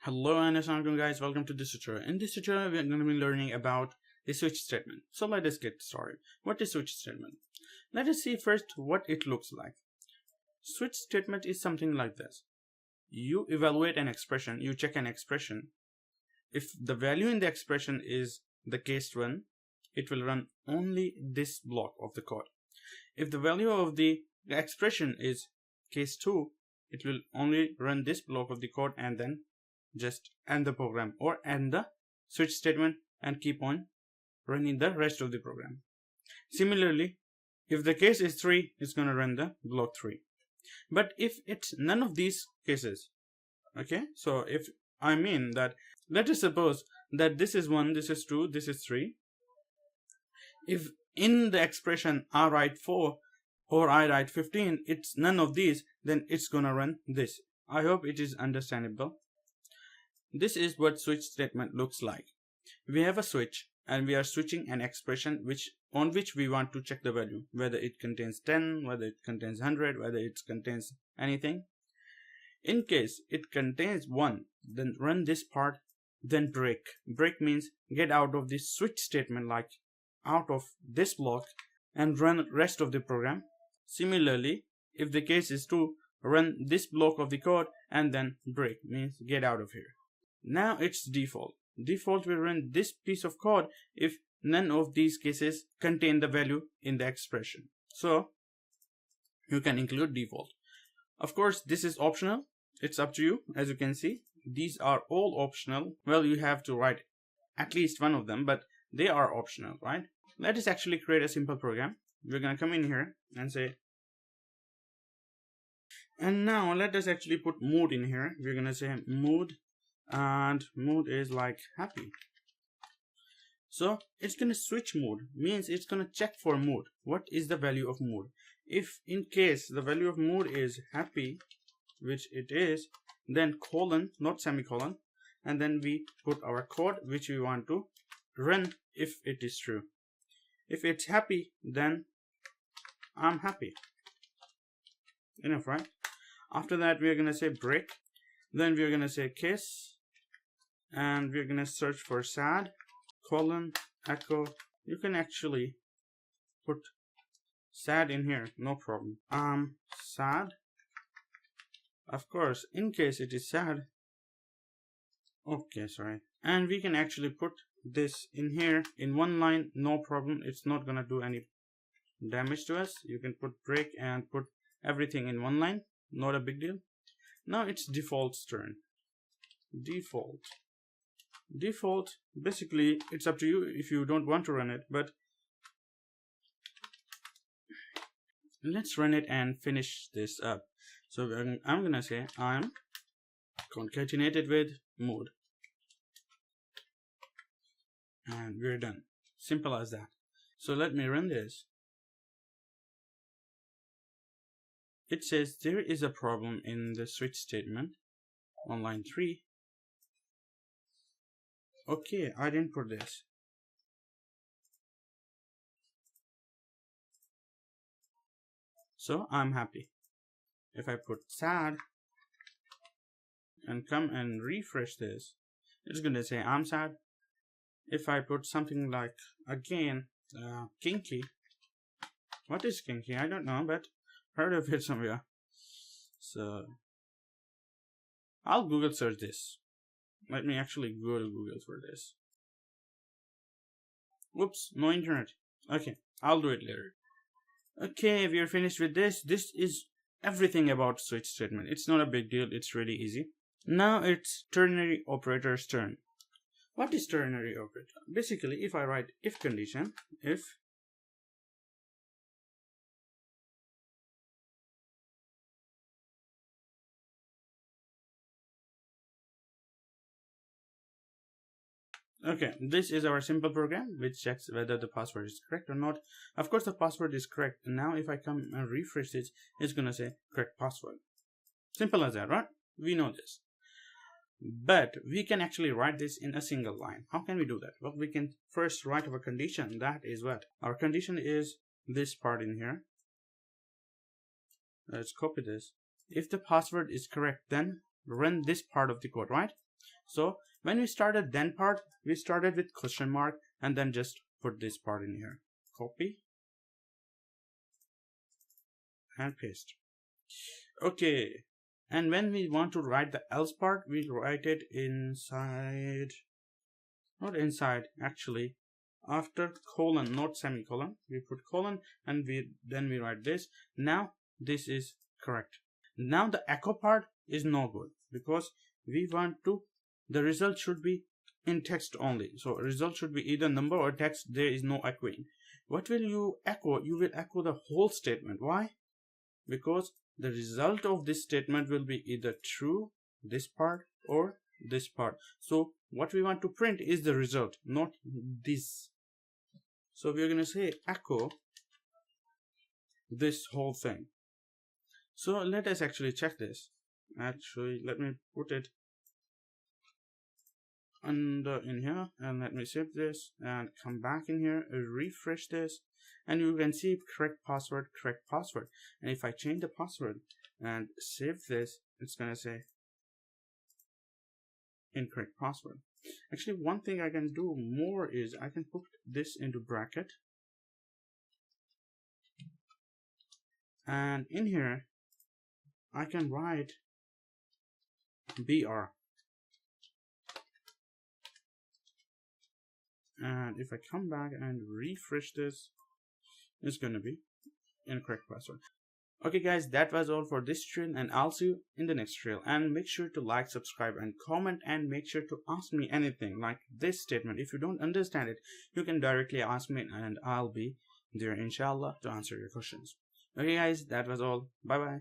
Hello and assalamualaikum guys, welcome to this tutorial. In this tutorial we are going to be learning about the switch statement. So let us get started. What is switch statement? Let us see first what it looks like. Switch statement is something like this. You evaluate an expression, you check an expression. If the value in the expression is the case 1, it will run only this block of the code. If the value of the expression is case 2, it will only run this block of the code and then just end the program or end the switch statement and keep on running the rest of the program. Similarly, if the case is 3, it's going to run the block 3. But if it's none of these cases, okay, so if I mean that, let us suppose that this is 1, this is 2, this is 3. If in the expression I write 4 or I write 15, it's none of these, then it's gonna run this. I hope it is understandable. This is what switch statement looks like. We have a switch and we are switching an expression on which we want to check the value, whether it contains 10, whether it contains 100, whether it contains anything. In case it contains 1, then run this part, then break. Break means get out of this switch statement, like out of this block, and run rest of the program. Similarly, if the case is 2, run this block of the code and then break, means get out of here. Now it's default. Default will run this piece of code if none of these cases contain the value in the expression. So you can include default. Of course, this is optional. It's up to you. As you can see, these are all optional. Well, you have to write at least one of them, but they are optional, right? Let us actually create a simple program. We're going to come in here and say, and now let us actually put mood in here. We're going to say mood, and mood is like happy. So it's going to switch mood, means it's going to check for mood. What is the value of mood? If in case the value of mood is happy, which it is, then colon, not semicolon, and then we put our code which we want to run if it is true. If it's happy, then I'm happy. Enough, right? After that, we're going to say break. Then we're going to say case. And we're going to search for sad, colon, echo. You can actually put sad in here, no problem. Sad. Of course, in case it is sad. Okay, sorry. And we can actually put this in here in one line, no problem. It's not gonna do any damage to us. You can put break and put everything in one line, not a big deal. Now it's default's turn. Default, basically it's up to you if you don't want to run it, but let's run it and finish this up. So I'm gonna say I'm concatenated with mood, and we're done. Simple as that. So let me run this. It says there is a problem in the switch statement on line 3. Okay, I didn't put this. So I'm happy. If I put sad and come and refresh this, it's gonna say I'm sad. If I put something like, again, kinky. What is kinky? I don't know, but heard of it somewhere. So I'll Google search this. Let me actually go to Google for this. Whoops, no internet. Okay, I'll do it later. Okay, we are finished with this. This is everything about switch statement. It's not a big deal. It's really easy. Now it's ternary operator's turn. What is ternary operator? Basically, if I write if condition, if okay, this is our simple program which checks whether the password is correct or not. Of course, the password is correct. And now if I come and refresh this, it's going to say correct password. Simple as that, right? We know this. But we can actually write this in a single line. How can we do that? Well, we can first write our condition. That is what? Our condition is this part in here. Let's copy this. If the password is correct, then run this part of the code, right? So when we started then part, we started with question mark and then just put this part in here. Copy and paste. Okay, and when we want to write the else part, we write it inside, not inside actually, after colon, not semicolon. We put colon and then we write this. Now this is correct. Now the echo part is no good because we want to, the result should be in text only. So result should be either number or text. There is no echoing. What will you echo? You will echo the whole statement. Why? Because the result of this statement will be either true, this part, or this part. So what we want to print is the result, not this. So we're going to say echo this whole thing. So let us actually check this. Actually, let me put it in here, and let me save this and come back in here, refresh this, and you can see correct password. And if I change the password and save this, it's gonna say incorrect password. Actually, one thing I can do more is I can put this into bracket, and in here I can write BR. And if I come back and refresh this, it's going to be incorrect password. Okay guys, that was all for this tutorial, and I'll see you in the next tutorial. And make sure to like, subscribe and comment, and make sure to ask me anything like this statement. If you don't understand it, you can directly ask me and I'll be there inshallah to answer your questions. Okay guys, that was all. Bye bye.